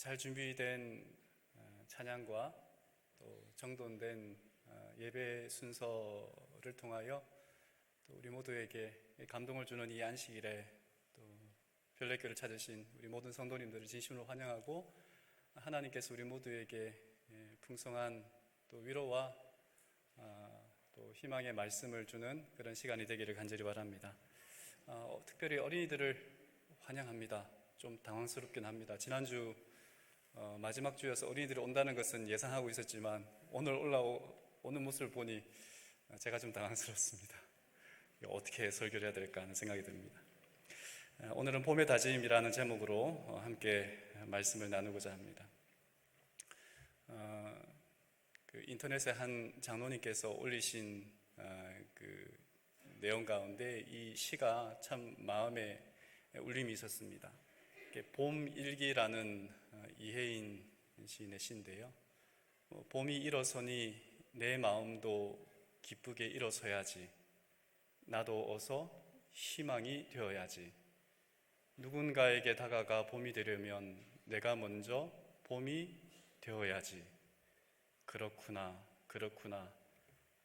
잘 준비된 찬양과 또 정돈된 예배 순서를 통하여 또 우리 모두에게 감동을 주는 이 안식일에 또 별내교를 찾으신 우리 모든 성도님들을 진심으로 환영하고, 하나님께서 우리 모두에게 풍성한 또 위로와 또 희망의 말씀을 주는 그런 시간이 되기를 간절히 바랍니다. 특별히 어린이들을 환영합니다. 좀 당황스럽긴 합니다. 지난주 마지막 주여서 어린이들이 온다는 것은 예상하고 있었지만 오늘 올라오는 모습을 보니 제가 좀 당황스럽습니다. 어떻게 설교를 해야 될까 하는 생각이 듭니다. 오늘은 봄의 다짐이라는 제목으로 함께 말씀을 나누고자 합니다. 인터넷에 한 장로님께서 올리신 그 내용 가운데 이 시가 참 마음에 울림이 있었습니다. 봄 일기라는 이혜인 시인의 시인데요, 봄이 일어서니 내 마음도 기쁘게 일어서야지. 나도 어서 희망이 되어야지. 누군가에게 다가가 봄이 되려면 내가 먼저 봄이 되어야지. 그렇구나, 그렇구나.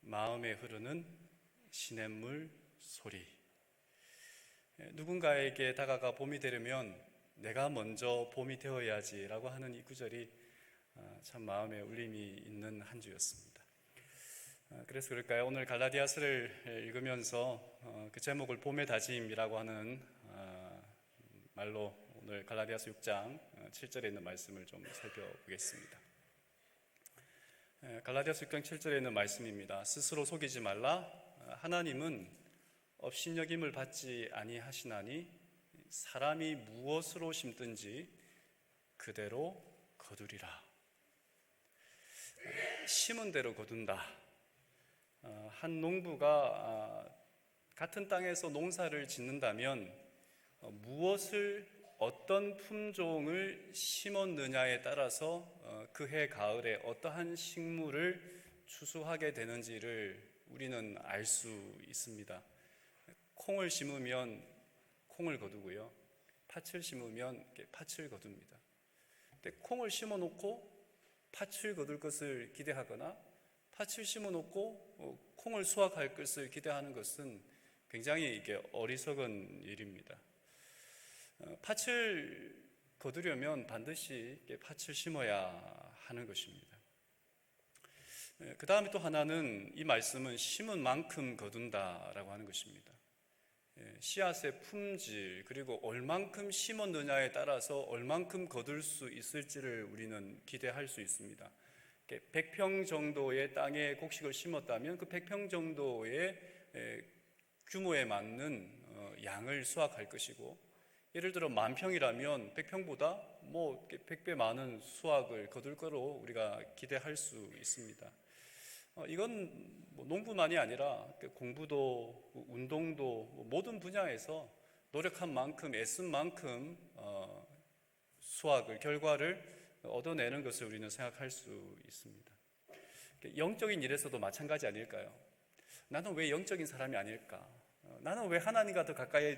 마음에 흐르는 시냇물 소리. 누군가에게 다가가 봄이 되려면 내가 먼저 봄이 되어야지 라고 하는 이 구절이 참 마음에 울림이 있는 한 주였습니다. 그래서 그럴까요? 오늘 갈라디아서를 읽으면서 그 제목을 봄의 다짐이라고 하는 말로 오늘 갈라디아서 6장 7절에 있는 말씀을 좀 살펴보겠습니다. 갈라디아서 6장 7절에 있는 말씀입니다. 스스로 속이지 말라. 하나님은 업신여김을 받지 아니하시나니 사람이 무엇으로 심든지 그대로 거두리라. 심은 대로 거둔다. 한 농부가 같은 땅에서 농사를 짓는다면 무엇을, 어떤 품종을 심었느냐에 따라서 그해 가을에 어떠한 식물을 추수하게 되는지를 우리는 알 수 있습니다. 콩을 심으면 콩을 거두고요, 팥을 심으면 팥을 거둡니다. 근데 콩을 심어놓고 팥을 거둘 것을 기대하거나 팥을 심어놓고 콩을 수확할 것을 기대하는 것은 굉장히 이게 어리석은 일입니다. 팥을 거두려면 반드시 팥을 심어야 하는 것입니다. 그 다음에 또 하나는, 이 말씀은 심은 만큼 거둔다라고 하는 것입니다. 씨앗의 품질, 그리고 얼만큼 심었느냐에 따라서 얼만큼 거둘 수 있을지를 우리는 기대할 수 있습니다. 100평 정도의 땅에 곡식을 심었다면 그 100평 정도의 규모에 맞는 양을 수확할 것이고, 예를 들어 10,000평이라면 100평보다 100배 많은 수확을 거둘 거로 우리가 기대할 수 있습니다. 이건 농부만이 아니라 공부도, 운동도, 모든 분야에서 노력한 만큼, 애쓴 만큼 수확을, 결과를 얻어내는 것을 우리는 생각할 수 있습니다. 영적인 일에서도 마찬가지 아닐까요? 나는 왜 영적인 사람이 아닐까? 나는 왜 하나님과 더 가까이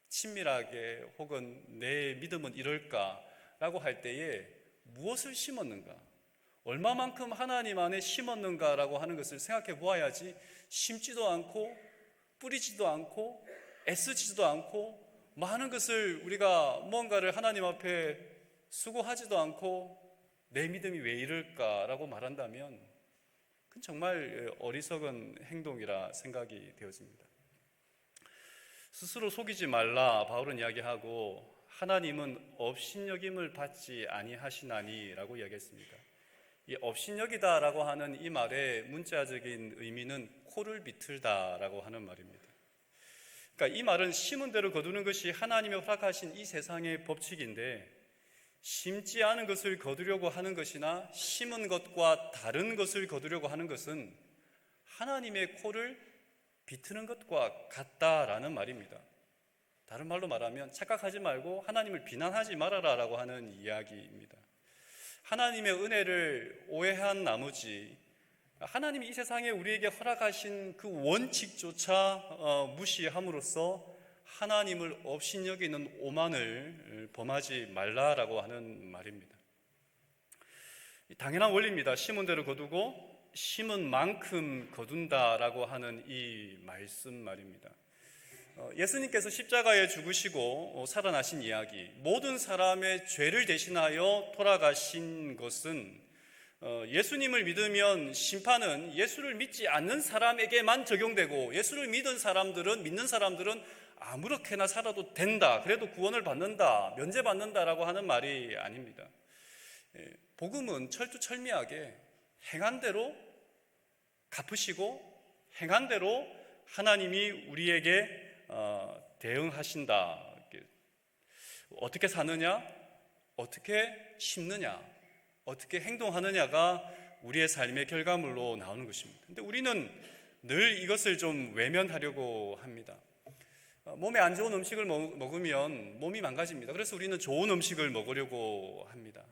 친밀하게, 혹은 내 믿음은 이럴까? 라고 할 때에 무엇을 심었는가? 얼마만큼 하나님 안에 심었는가라고 하는 것을 생각해 보아야지, 심지도 않고 뿌리지도 않고 애쓰지도 않고 많은 것을 우리가 무언가를 하나님 앞에 수고하지도 않고 내 믿음이 왜 이럴까라고 말한다면 그건 정말 어리석은 행동이라 생각이 되어집니다. 스스로 속이지 말라 바울은 이야기하고, 하나님은 업신여김을 받지 아니하시나니 라고 이야기했습니다. 이 업신여기다라고 하는 이 말의 문자적인 의미는 코를 비틀다라고 하는 말입니다. 그러니까 이 말은 심은 대로 거두는 것이 하나님이 허락하신 이 세상의 법칙인데, 심지 않은 것을 거두려고 하는 것이나 심은 것과 다른 것을 거두려고 하는 것은 하나님의 코를 비트는 것과 같다라는 말입니다. 다른 말로 말하면 착각하지 말고 하나님을 비난하지 말아라 라고 하는 이야기입니다. 하나님의 은혜를 오해한 나머지 하나님이 이 세상에 우리에게 허락하신 그 원칙조차 무시함으로써 하나님을 업신여기는 오만을 범하지 말라라고 하는 말입니다. 당연한 원리입니다. 심은 대로 거두고 심은 만큼 거둔다라고 하는 이 말씀 말입니다. 예수님께서 십자가에 죽으시고 살아나신 이야기, 모든 사람의 죄를 대신하여 돌아가신 것은 예수님을 믿으면 심판은 예수를 믿지 않는 사람에게만 적용되고, 예수를 믿는 사람들은 아무렇게나 살아도 된다, 그래도 구원을 받는다, 면제받는다라고 하는 말이 아닙니다. 복음은 철두철미하게 행한 대로 갚으시고 행한 대로 하나님이 우리에게 대응하신다. 어떻게 사느냐, 어떻게 심느냐, 어떻게 행동하느냐가 우리의 삶의 결과물로 나오는 것입니다. 근데 우리는 늘 이것을 좀 외면하려고 합니다. 몸에 안 좋은 음식을 먹으면 몸이 망가집니다. 그래서 우리는 좋은 음식을 먹으려고 합니다.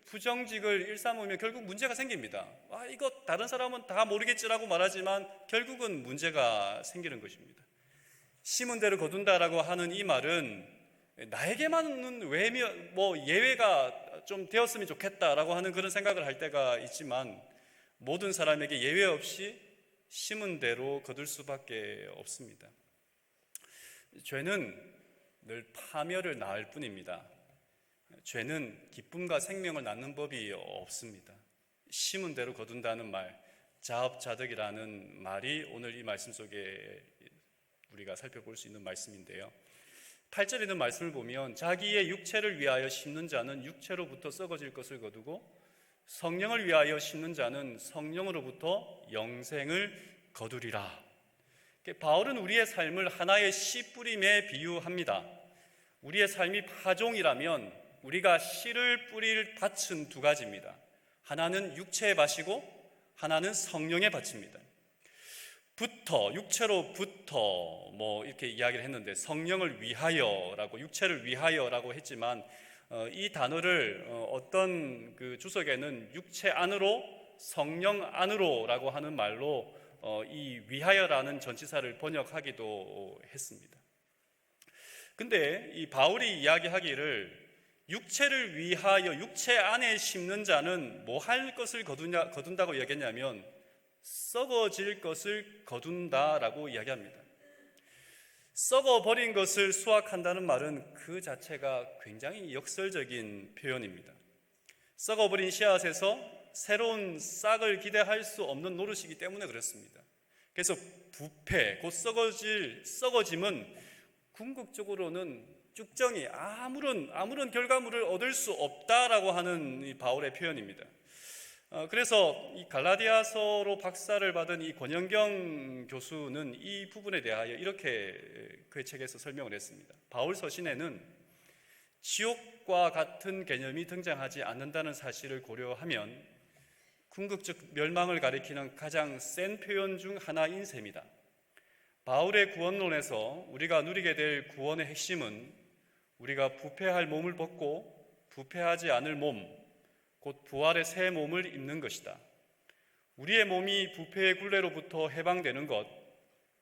부정직을 일삼으면 결국 문제가 생깁니다. 이거 다른 사람은 다 모르겠지라고 말하지만 결국은 문제가 생기는 것입니다. 심은 대로 거둔다라고 하는 이 말은 나에게만은 예외가 좀 되었으면 좋겠다라고 하는 그런 생각을 할 때가 있지만, 모든 사람에게 예외 없이 심은 대로 거둘 수밖에 없습니다. 죄는 늘 파멸을 낳을 뿐입니다. 죄는 기쁨과 생명을 낳는 법이 없습니다. 심은 대로 거둔다는 말, 자업자득이라는 말이 오늘 이 말씀 속에 우리가 살펴볼 수 있는 말씀인데요. 8절에 있는 말씀을 보면 자기의 육체를 위하여 심는 자는 육체로부터 썩어질 것을 거두고 성령을 위하여 심는 자는 성령으로부터 영생을 거두리라. 바울은 우리의 삶을 하나의 씨 뿌림에 비유합니다. 우리의 삶이 파종이라면 우리가 씨를 뿌릴 밭은 두 가지입니다. 하나는 육체의 밭이고 하나는 성령의 밭입니다. 육체로부터 이렇게 이야기를 했는데, 성령을 위하여라고, 육체를 위하여라고 했지만 이 단어를 어떤 그 주석에는 육체 안으로, 성령 안으로라고 하는 말로 이 위하여라는 전치사를 번역하기도 했습니다. 근데 이 바울이 이야기하기를 육체를 위하여 육체 안에 심는 자는 뭐 할 것을 거둔다고 이야기했냐면 썩어질 것을 거둔다라고 이야기합니다. 썩어버린 것을 수확한다는 말은 그 자체가 굉장히 역설적인 표현입니다. 썩어버린 씨앗에서 새로운 싹을 기대할 수 없는 노릇이기 때문에 그렇습니다. 그래서 부패, 곧 썩어짐은 궁극적으로는 쭉정이 아무런 결과물을 얻을 수 없다라고 하는 이 바울의 표현입니다. 그래서 이 갈라디아서로 박사를 받은 이 권영경 교수는 이 부분에 대하여 이렇게 그의 책에서 설명을 했습니다. 바울 서신에는 지옥과 같은 개념이 등장하지 않는다는 사실을 고려하면 궁극적 멸망을 가리키는 가장 센 표현 중 하나인 셈이다. 바울의 구원론에서 우리가 누리게 될 구원의 핵심은 우리가 부패할 몸을 벗고 부패하지 않을 몸, 곧 부활의 새 몸을 입는 것이다. 우리의 몸이 부패의 굴레로부터 해방되는 것,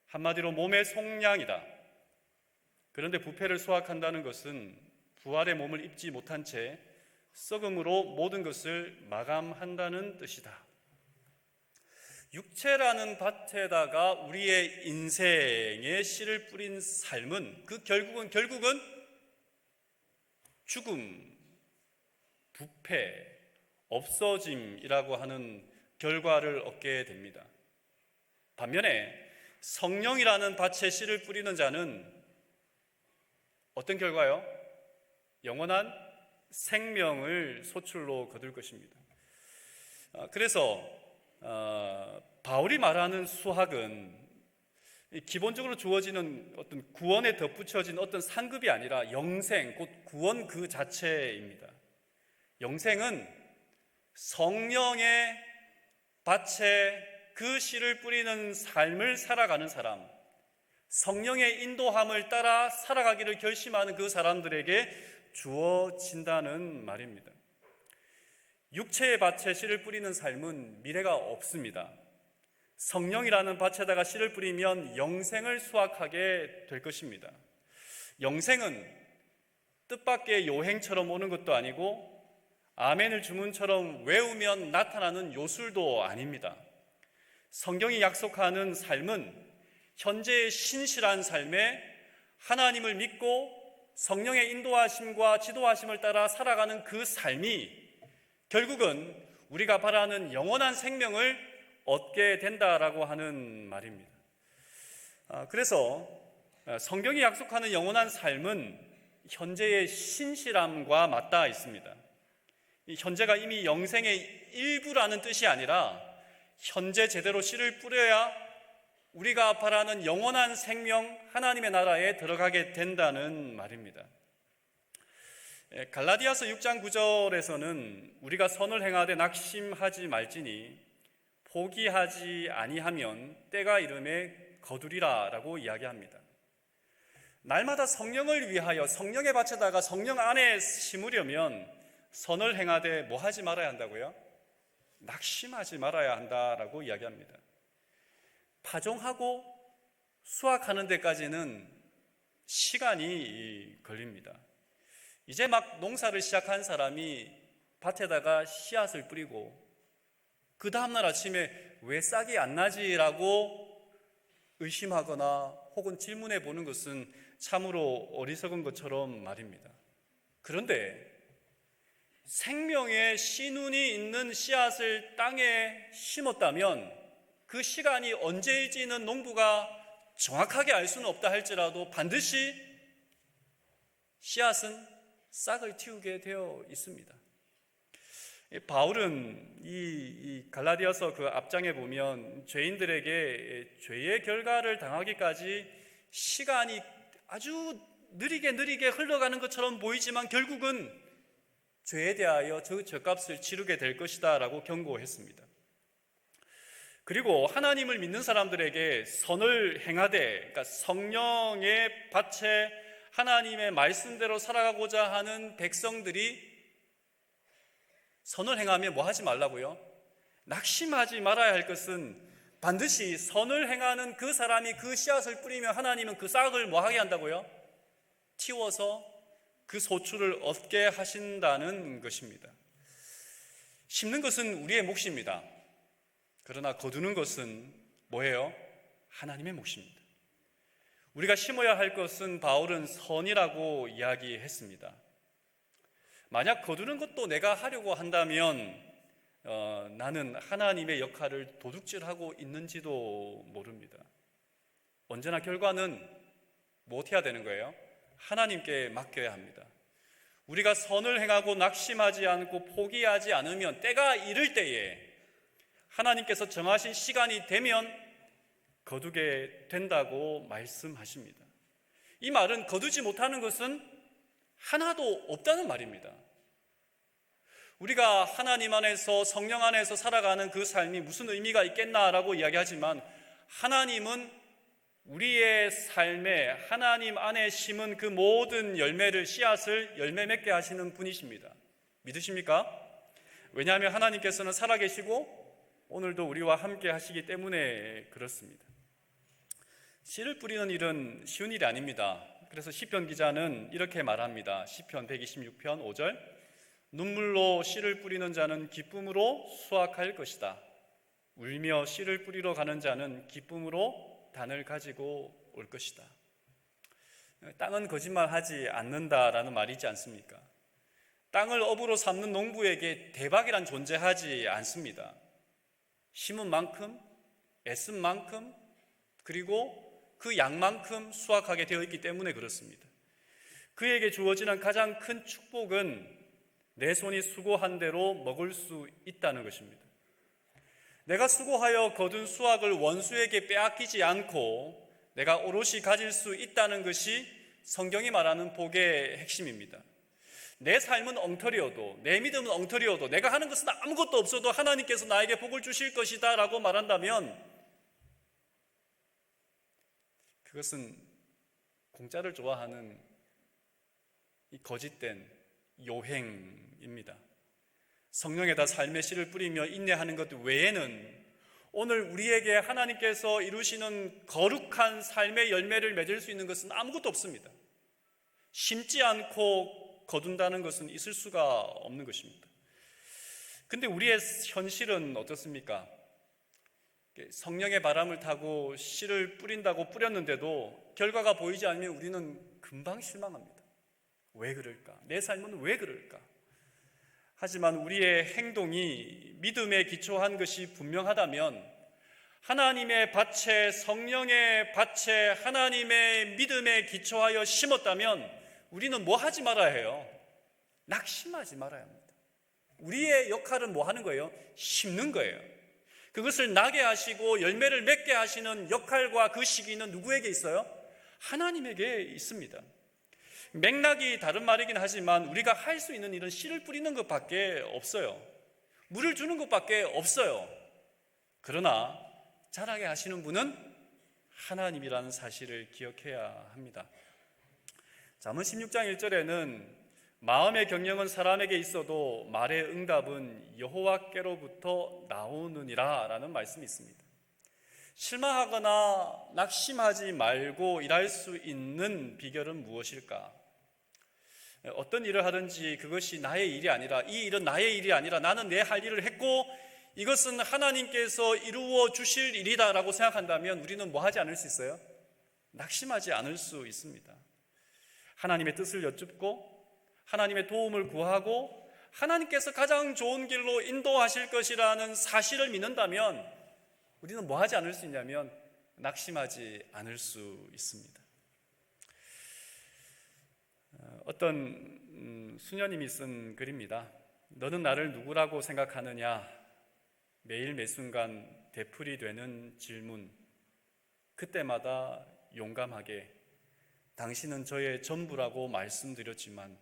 한마디로 몸의 속량이다. 그런데 부패를 수확한다는 것은 부활의 몸을 입지 못한 채 썩음으로 모든 것을 마감한다는 뜻이다. 육체라는 밭에다가 우리의 인생의 씨를 뿌린 삶은 그 결국은 죽음, 부패, 없어짐이라고 하는 결과를 얻게 됩니다. 반면에 성령이라는 밭에 씨를 뿌리는 자는 어떤 결과요? 영원한 생명을 소출로 거둘 것입니다. 그래서 바울이 말하는 수학은 기본적으로 주어지는 어떤 구원에 덧붙여진 어떤 상급이 아니라 영생, 곧 구원 그 자체입니다. 영생은 성령의 밭에 그 씨를 뿌리는 삶을 살아가는 사람, 성령의 인도함을 따라 살아가기를 결심하는 그 사람들에게 주어진다는 말입니다. 육체의 밭에 씨를 뿌리는 삶은 미래가 없습니다. 성령이라는 밭에다가 씨를 뿌리면 영생을 수확하게 될 것입니다. 영생은 뜻밖의 요행처럼 오는 것도 아니고 아멘을 주문처럼 외우면 나타나는 요술도 아닙니다. 성경이 약속하는 삶은 현재의 신실한 삶에 하나님을 믿고 성령의 인도하심과 지도하심을 따라 살아가는 그 삶이 결국은 우리가 바라는 영원한 생명을 얻게 된다라고 하는 말입니다. 그래서 성경이 약속하는 영원한 삶은 현재의 신실함과 맞닿아 있습니다. 이 현재가 이미 영생의 일부라는 뜻이 아니라 현재 제대로 씨를 뿌려야 우리가 바라는 영원한 생명, 하나님의 나라에 들어가게 된다는 말입니다. 갈라디아서 6장 9절에서는 우리가 선을 행하되 낙심하지 말지니 포기하지 아니하면 때가 이름에 거두리라 라고 이야기합니다. 날마다 성령을 위하여 성령의 밭에다가 성령 안에 심으려면 선을 행하되 뭐 하지 말아야 한다고요? 낙심하지 말아야 한다라고 이야기합니다. 파종하고 수확하는 데까지는 시간이 걸립니다. 이제 막 농사를 시작한 사람이 밭에다가 씨앗을 뿌리고 그 다음날 아침에 왜 싹이 안 나지라고 의심하거나 혹은 질문해 보는 것은 참으로 어리석은 것처럼 말입니다. 그런데 생명의 씨눈이 있는 씨앗을 땅에 심었다면 그 시간이 언제일지는 농부가 정확하게 알 수는 없다 할지라도 반드시 씨앗은 싹을 틔우게 되어 있습니다. 바울은 이 갈라디아서 그 앞장에 보면 죄인들에게 죄의 결과를 당하기까지 시간이 아주 느리게 흘러가는 것처럼 보이지만 결국은 죄에 대하여 죗값을 치르게 될 것이다 라고 경고했습니다. 그리고 하나님을 믿는 사람들에게 선을 행하되, 그러니까 성령의 밭에 하나님의 말씀대로 살아가고자 하는 백성들이 선을 행하며 뭐 하지 말라고요? 낙심하지 말아야 할 것은 반드시 선을 행하는 그 사람이 그 씨앗을 뿌리면 하나님은 그 싹을 뭐 하게 한다고요? 틔워서 그 소출을 얻게 하신다는 것입니다. 심는 것은 우리의 몫입니다. 그러나 거두는 것은 뭐예요? 하나님의 몫입니다. 우리가 심어야 할 것은 바울은 선이라고 이야기했습니다. 만약 거두는 것도 내가 하려고 한다면 나는 하나님의 역할을 도둑질하고 있는지도 모릅니다. 언제나 결과는 뭐 해야 되는 거예요? 하나님께 맡겨야 합니다. 우리가 선을 행하고 낙심하지 않고 포기하지 않으면 때가 이를 때에 하나님께서 정하신 시간이 되면 거두게 된다고 말씀하십니다. 이 말은 거두지 못하는 것은 하나도 없다는 말입니다. 우리가 하나님 안에서 성령 안에서 살아가는 그 삶이 무슨 의미가 있겠나라고 이야기하지만 하나님은 우리의 삶에 하나님 안에 심은 그 모든 열매를 씨앗을 열매 맺게 하시는 분이십니다. 믿으십니까? 왜냐하면 하나님께서는 살아계시고 오늘도 우리와 함께 하시기 때문에 그렇습니다. 씨를 뿌리는 일은 쉬운 일이 아닙니다. 그래서 시편 기자는 이렇게 말합니다. 시편 126편 5절, 눈물로 씨를 뿌리는 자는 기쁨으로 수확할 것이다. 울며 씨를 뿌리러 가는 자는 기쁨으로 단을 가지고 올 것이다. 땅은 거짓말하지 않는다라는 말이 있지 않습니까? 땅을 업으로 삼는 농부에게 대박이란 존재하지 않습니다. 심은 만큼, 애쓴 만큼, 그리고 그 양만큼 수확하게 되어 있기 때문에 그렇습니다. 그에게 주어지는 가장 큰 축복은 내 손이 수고한 대로 먹을 수 있다는 것입니다. 내가 수고하여 거둔 수확을 원수에게 빼앗기지 않고 내가 오롯이 가질 수 있다는 것이 성경이 말하는 복의 핵심입니다. 내 삶은 엉터리여도, 내 믿음은 엉터리여도, 내가 하는 것은 아무것도 없어도 하나님께서 나에게 복을 주실 것이다 라고 말한다면 그것은 공짜를 좋아하는 이 거짓된 요행입니다. 성령에다 삶의 씨를 뿌리며 인내하는 것 외에는 오늘 우리에게 하나님께서 이루시는 거룩한 삶의 열매를 맺을 수 있는 것은 아무것도 없습니다. 심지 않고 거둔다는 것은 있을 수가 없는 것입니다. 근데 우리의 현실은 어떻습니까? 성령의 바람을 타고 씨를 뿌린다고 뿌렸는데도 결과가 보이지 않으면 우리는 금방 실망합니다. 왜 그럴까? 내 삶은 왜 그럴까? 하지만 우리의 행동이 믿음에 기초한 것이 분명하다면, 하나님의 밭에, 성령의 밭에 하나님의 믿음에 기초하여 심었다면 우리는 뭐 하지 말아야 해요? 낙심하지 말아야 합니다. 우리의 역할은 뭐 하는 거예요? 심는 거예요. 그것을 나게 하시고 열매를 맺게 하시는 역할과 그 시기는 누구에게 있어요? 하나님에게 있습니다. 맥락이 다른 말이긴 하지만 우리가 할 수 있는 일은 씨를 뿌리는 것밖에 없어요. 물을 주는 것밖에 없어요. 그러나 자라게 하시는 분은 하나님이라는 사실을 기억해야 합니다. 잠언 16장 1절에는 마음의 경영은 사람에게 있어도 말의 응답은 여호와께로부터 나오느니라 라는 말씀이 있습니다. 실망하거나 낙심하지 말고 일할 수 있는 비결은 무엇일까? 어떤 일을 하든지 그것이 나의 일이 아니라, 이 일은 나의 일이 아니라 나는 내 할 일을 했고 이것은 하나님께서 이루어 주실 일이다라고 생각한다면 우리는 뭐 하지 않을 수 있어요? 낙심하지 않을 수 있습니다. 하나님의 뜻을 여쭙고 하나님의 도움을 구하고 하나님께서 가장 좋은 길로 인도하실 것이라는 사실을 믿는다면 우리는 뭐 하지 않을 수 있냐면 낙심하지 않을 수 있습니다. 어떤 수녀님이 쓴 글입니다. 너는 나를 누구라고 생각하느냐? 매일 매순간 되풀이되는 질문. 그때마다 용감하게 당신은 저의 전부라고 말씀드렸지만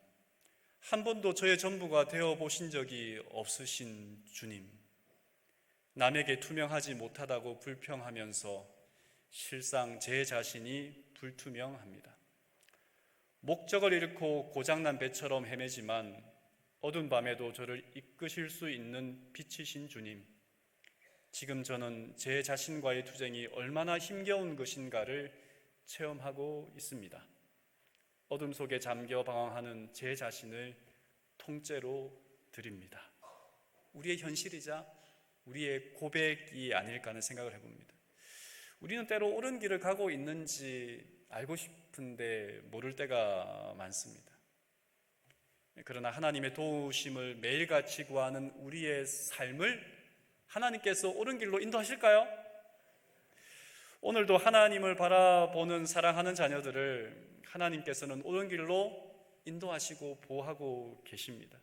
한 번도 저의 전부가 되어 보신 적이 없으신 주님, 남에게 투명하지 못하다고 불평하면서 실상 제 자신이 불투명합니다. 목적을 잃고 고장난 배처럼 헤매지만 어두운 밤에도 저를 이끄실 수 있는 빛이신 주님, 지금 저는 제 자신과의 투쟁이 얼마나 힘겨운 것인가를 체험하고 있습니다. 어둠 속에 잠겨 방황하는 제 자신을 통째로 드립니다. 우리의 현실이자 우리의 고백이 아닐까 하는 생각을 해봅니다. 우리는 때로 옳은 길을 가고 있는지 알고 싶은데 모를 때가 많습니다. 그러나 하나님의 도우심을 매일같이 구하는 우리의 삶을 하나님께서 옳은 길로 인도하실까요? 오늘도 하나님을 바라보는 사랑하는 자녀들을 하나님께서는 옳은 길로 인도하시고 보호하고 계십니다.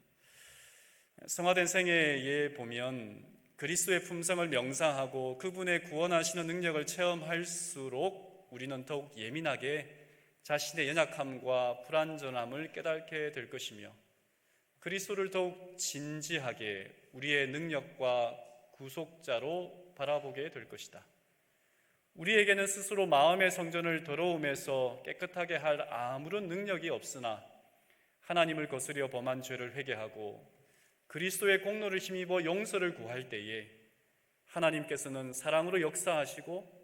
성화된 생애에 보면 그리스도의 품성을 명상하고 그분의 구원하시는 능력을 체험할수록 우리는 더욱 예민하게 자신의 연약함과 불완전함을 깨닫게 될 것이며 그리스도를 더욱 진지하게 우리의 능력과 구속자로 바라보게 될 것이다. 우리에게는 스스로 마음의 성전을 더러움에서 깨끗하게 할 아무런 능력이 없으나 하나님을 거스려 범한 죄를 회개하고 그리스도의 공로를 힘입어 용서를 구할 때에 하나님께서는 사랑으로 역사하시고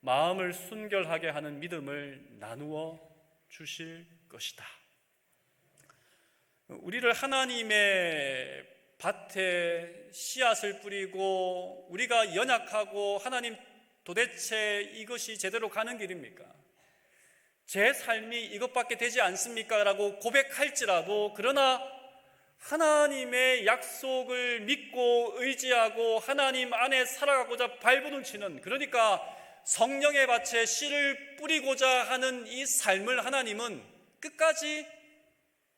마음을 순결하게 하는 믿음을 나누어 주실 것이다. 우리를 하나님의 밭에 씨앗을 뿌리고 우리가 연약하고 하나님 도대체 이것이 제대로 가는 길입니까? 제 삶이 이것밖에 되지 않습니까? 라고 고백할지라도 그러나 하나님의 약속을 믿고 의지하고 하나님 안에 살아가고자 발버둥치는, 그러니까 성령의 밭에 씨를 뿌리고자 하는 이 삶을 하나님은 끝까지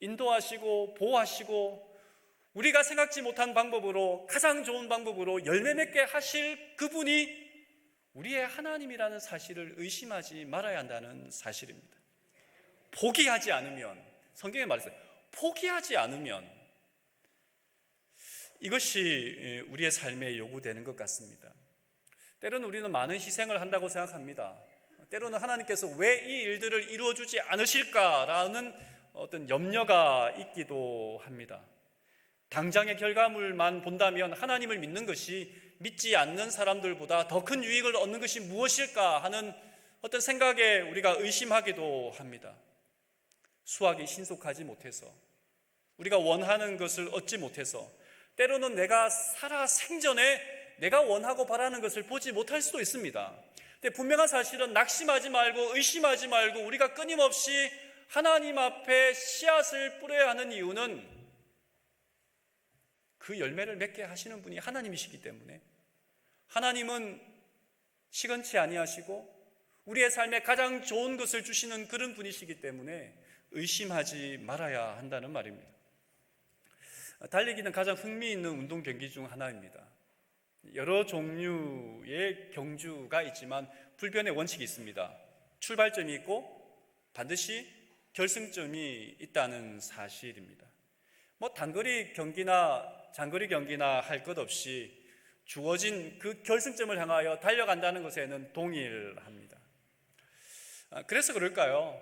인도하시고 보호하시고 우리가 생각지 못한 방법으로, 가장 좋은 방법으로 열매 맺게 하실 그분이 우리의 하나님이라는 사실을 의심하지 말아야 한다는 사실입니다. 포기하지 않으면, 성경에 말했어요. 포기하지 않으면 이것이 우리의 삶에 요구되는 것 같습니다. 때로는 우리는 많은 희생을 한다고 생각합니다. 때로는 하나님께서 왜 이 일들을 이루어주지 않으실까라는 어떤 염려가 있기도 합니다. 당장의 결과물만 본다면 하나님을 믿는 것이 믿지 않는 사람들보다 더 큰 유익을 얻는 것이 무엇일까 하는 어떤 생각에 우리가 의심하기도 합니다. 수학이 신속하지 못해서, 우리가 원하는 것을 얻지 못해서, 때로는 내가 살아 생전에 내가 원하고 바라는 것을 보지 못할 수도 있습니다. 근데 분명한 사실은 낙심하지 말고 의심하지 말고 우리가 끊임없이 하나님 앞에 씨앗을 뿌려야 하는 이유는 그 열매를 맺게 하시는 분이 하나님이시기 때문에, 하나님은 시건치 아니하시고 우리의 삶에 가장 좋은 것을 주시는 그런 분이시기 때문에 의심하지 말아야 한다는 말입니다. 달리기는 가장 흥미있는 운동 경기 중 하나입니다. 여러 종류의 경주가 있지만 불변의 원칙이 있습니다. 출발점이 있고 반드시 결승점이 있다는 사실입니다. 단거리 경기나 장거리 경기나 할 것 없이 주어진 그 결승점을 향하여 달려간다는 것에는 동일합니다. 그래서 그럴까요?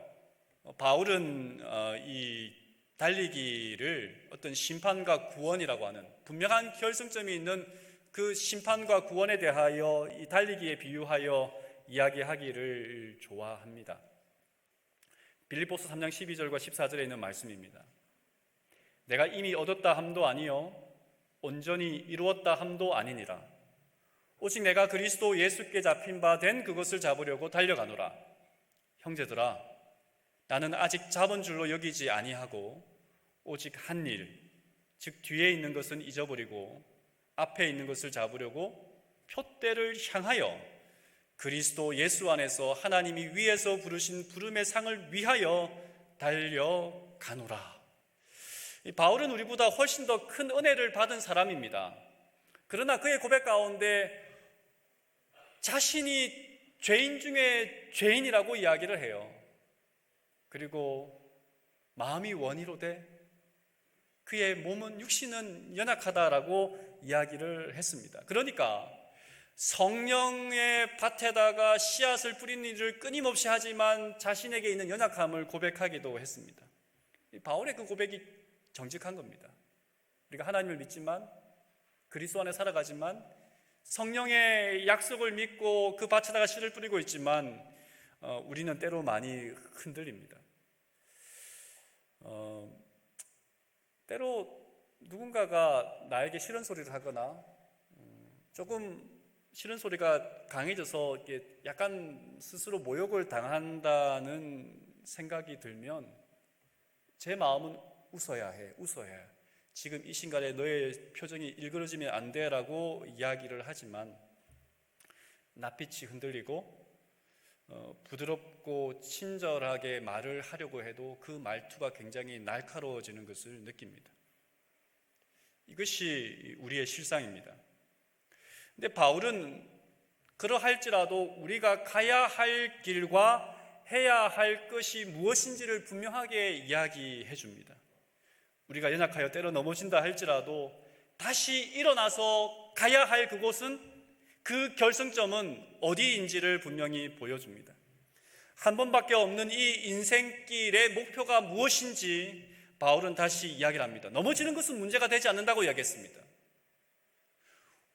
바울은 이 달리기를 어떤 심판과 구원이라고 하는 분명한 결승점이 있는 그 심판과 구원에 대하여 이 달리기에 비유하여 이야기하기를 좋아합니다. 빌립보서 3장 12절과 14절에 있는 말씀입니다. 내가 이미 얻었다 함도 아니요 온전히 이루었다 함도 아니니라. 오직 내가 그리스도 예수께 잡힌 바 된 그것을 잡으려고 달려가노라. 형제들아, 나는 아직 잡은 줄로 여기지 아니하고 오직 한 일, 즉 뒤에 있는 것은 잊어버리고 앞에 있는 것을 잡으려고 표대를 향하여 그리스도 예수 안에서 하나님이 위에서 부르신 부름의 상을 위하여 달려가노라. 바울은 우리보다 훨씬 더 큰 은혜를 받은 사람입니다. 그러나 그의 고백 가운데 자신이 죄인 중에 죄인이라고 이야기를 해요. 그리고 마음이 원이로되 그의 몸은 육신은 연약하다라고 이야기를 했습니다. 그러니까 성령의 밭에다가 씨앗을 뿌리는 일을 끊임없이 하지만 자신에게 있는 연약함을 고백하기도 했습니다. 바울의 그 고백이 정직한 겁니다. 우리가 하나님을 믿지만 그리스도 안에 살아가지만 성령의 약속을 믿고 그 밭에다가 씨를 뿌리고 있지만 우리는 때로 많이 흔들립니다. 때로 누군가가 나에게 싫은 소리를 하거나 조금 싫은 소리가 강해져서 약간 스스로 모욕을 당한다는 생각이 들면 제 마음은 웃어야 해. 지금 이 순간에 너의 표정이 일그러지면 안 돼라고 이야기를 하지만 낯빛이 흔들리고 부드럽고 친절하게 말을 하려고 해도 그 말투가 굉장히 날카로워지는 것을 느낍니다. 이것이 우리의 실상입니다. 근데 바울은 그러할지라도 우리가 가야 할 길과 해야 할 것이 무엇인지를 분명하게 이야기해 줍니다. 우리가 연약하여 때로 넘어진다 할지라도 다시 일어나서 가야 할 그곳은, 그 결승점은 어디인지를 분명히 보여줍니다. 한 번밖에 없는 이 인생길의 목표가 무엇인지 바울은 다시 이야기를 합니다. 넘어지는 것은 문제가 되지 않는다고 이야기했습니다.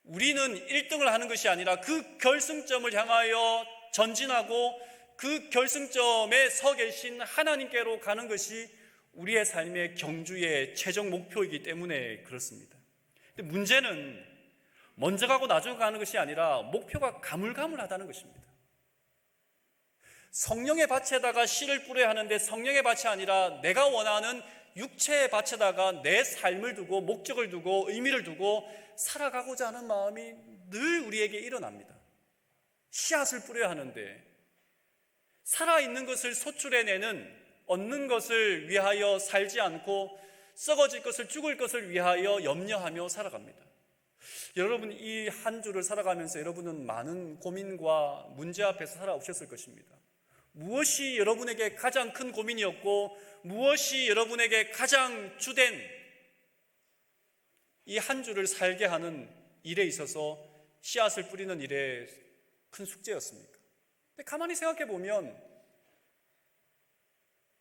우리는 1등을 하는 것이 아니라 그 결승점을 향하여 전진하고 그 결승점에 서 계신 하나님께로 가는 것이 우리의 삶의 경주의 최종 목표이기 때문에 그렇습니다. 근데 문제는 먼저 가고 나중에 가는 것이 아니라 목표가 가물가물하다는 것입니다. 성령의 밭에다가 씨를 뿌려야 하는데 성령의 밭이 아니라 내가 원하는 육체의 밭에다가 내 삶을 두고 목적을 두고 의미를 두고 살아가고자 하는 마음이 늘 우리에게 일어납니다. 씨앗을 뿌려야 하는데 살아있는 것을 소출해내는, 얻는 것을 위하여 살지 않고 썩어질 것을, 죽을 것을 위하여 염려하며 살아갑니다. 여러분, 이 한 주를 살아가면서 여러분은 많은 고민과 문제 앞에서 살아오셨을 것입니다. 무엇이 여러분에게 가장 큰 고민이었고 무엇이 여러분에게 가장 주된 이 한 주를 살게 하는 일에 있어서 씨앗을 뿌리는 일에 큰 숙제였습니까? 근데 가만히 생각해 보면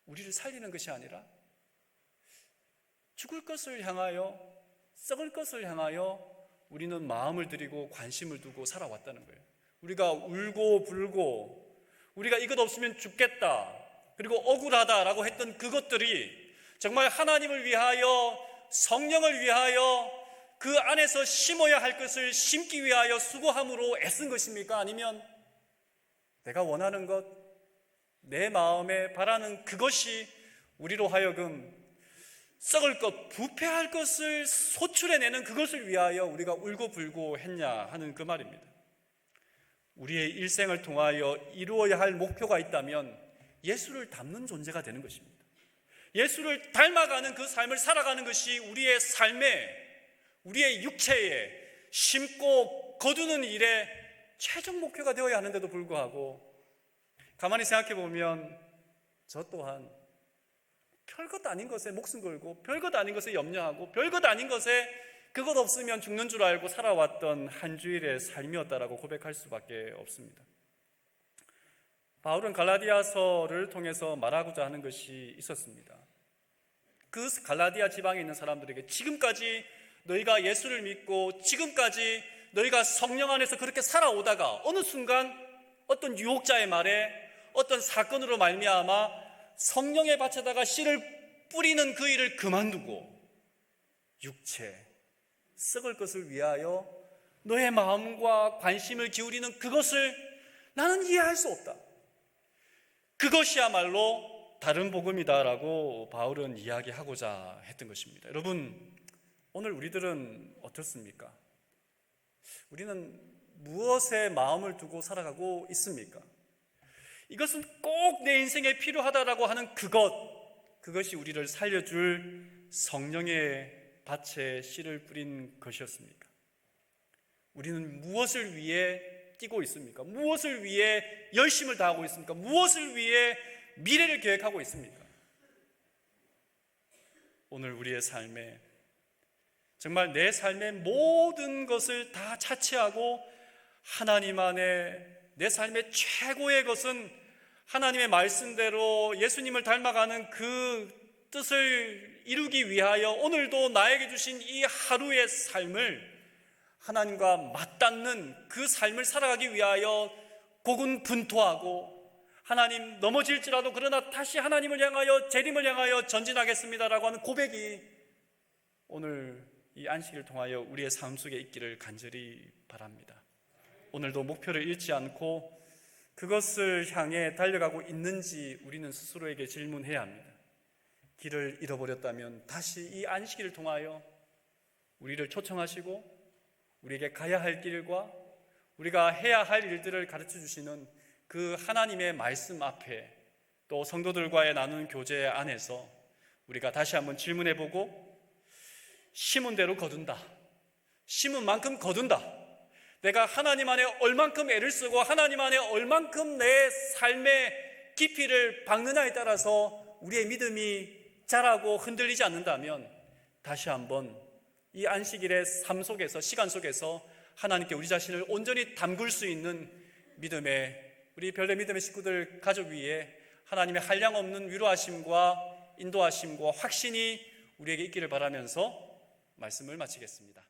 우리를 살리는 것이 아니라 죽을 것을 향하여, 썩을 것을 향하여 우리는 마음을 들이고 관심을 두고 살아왔다는 거예요. 우리가 울고 불고 우리가 이것 없으면 죽겠다, 그리고 억울하다라고 했던 그것들이 정말 하나님을 위하여, 성령을 위하여, 그 안에서 심어야 할 것을 심기 위하여 수고함으로 애쓴 것입니까? 아니면 내가 원하는 것, 내 마음에 바라는 그것이 우리로 하여금 썩을 것, 부패할 것을 소출해내는 그것을 위하여 우리가 울고불고 했냐 하는 그 말입니다. 우리의 일생을 통하여 이루어야 할 목표가 있다면 예수를 닮는 존재가 되는 것입니다. 예수를 닮아가는 그 삶을 살아가는 것이 우리의 삶에, 우리의 육체에 심고 거두는 일에 최종 목표가 되어야 하는데도 불구하고 가만히 생각해 보면 저 또한 별것 아닌 것에 목숨 걸고 별것 아닌 것에 염려하고 별것 아닌 것에 그것 없으면 죽는 줄 알고 살아왔던 한 주일의 삶이었다라고 고백할 수밖에 없습니다. 바울은 갈라디아서를 통해서 말하고자 하는 것이 있었습니다. 그 갈라디아 지방에 있는 사람들에게 지금까지 너희가 예수를 믿고 지금까지 너희가 성령 안에서 그렇게 살아오다가 어느 순간 어떤 유혹자의 말에, 어떤 사건으로 말미암아 성령의 밭에다가 씨를 뿌리는 그 일을 그만두고 육체, 썩을 것을 위하여 너의 마음과 관심을 기울이는 그것을 나는 이해할 수 없다. 그것이야말로 다른 복음이다라고 바울은 이야기하고자 했던 것입니다. 여러분, 오늘 우리들은 어떻습니까? 우리는 무엇에 마음을 두고 살아가고 있습니까? 이것은 꼭 내 인생에 필요하다라고 하는 그것이 우리를 살려줄 성령의 밭에 씨를 뿌린 것이었습니까? 우리는 무엇을 위해 뛰고 있습니까? 무엇을 위해 열심을 다하고 있습니까? 무엇을 위해 미래를 계획하고 있습니까? 오늘 우리의 삶에 정말 내 삶의 모든 것을 다 차치하고 하나님 안에 내 삶의 최고의 것은 하나님의 말씀대로 예수님을 닮아가는 그 뜻을 이루기 위하여 오늘도 나에게 주신 이 하루의 삶을 하나님과 맞닿는 그 삶을 살아가기 위하여 고군분투하고 하나님 넘어질지라도 그러나 다시 하나님을 향하여 재림을 향하여 전진하겠습니다라고 하는 고백이 오늘 이 안식일을 통하여 우리의 삶 속에 있기를 간절히 바랍니다. 오늘도 목표를 잃지 않고 그것을 향해 달려가고 있는지 우리는 스스로에게 질문해야 합니다. 길을 잃어버렸다면 다시 이 안식일을 통하여 우리를 초청하시고 우리에게 가야 할 길과 우리가 해야 할 일들을 가르쳐 주시는 그 하나님의 말씀 앞에 또 성도들과의 나누는 교제 안에서 우리가 다시 한번 질문해보고 심은 대로 거둔다, 심은 만큼 거둔다, 내가 하나님 안에 얼만큼 애를 쓰고 하나님 안에 얼만큼 내 삶의 깊이를 박느냐에 따라서 우리의 믿음이 자라고 흔들리지 않는다면 다시 한번 이 안식일의 삶 속에서, 시간 속에서 하나님께 우리 자신을 온전히 담글 수 있는 믿음의, 우리 별내 믿음의 식구들 가족 위에 하나님의 한량없는 위로하심과 인도하심과 확신이 우리에게 있기를 바라면서 말씀을 마치겠습니다.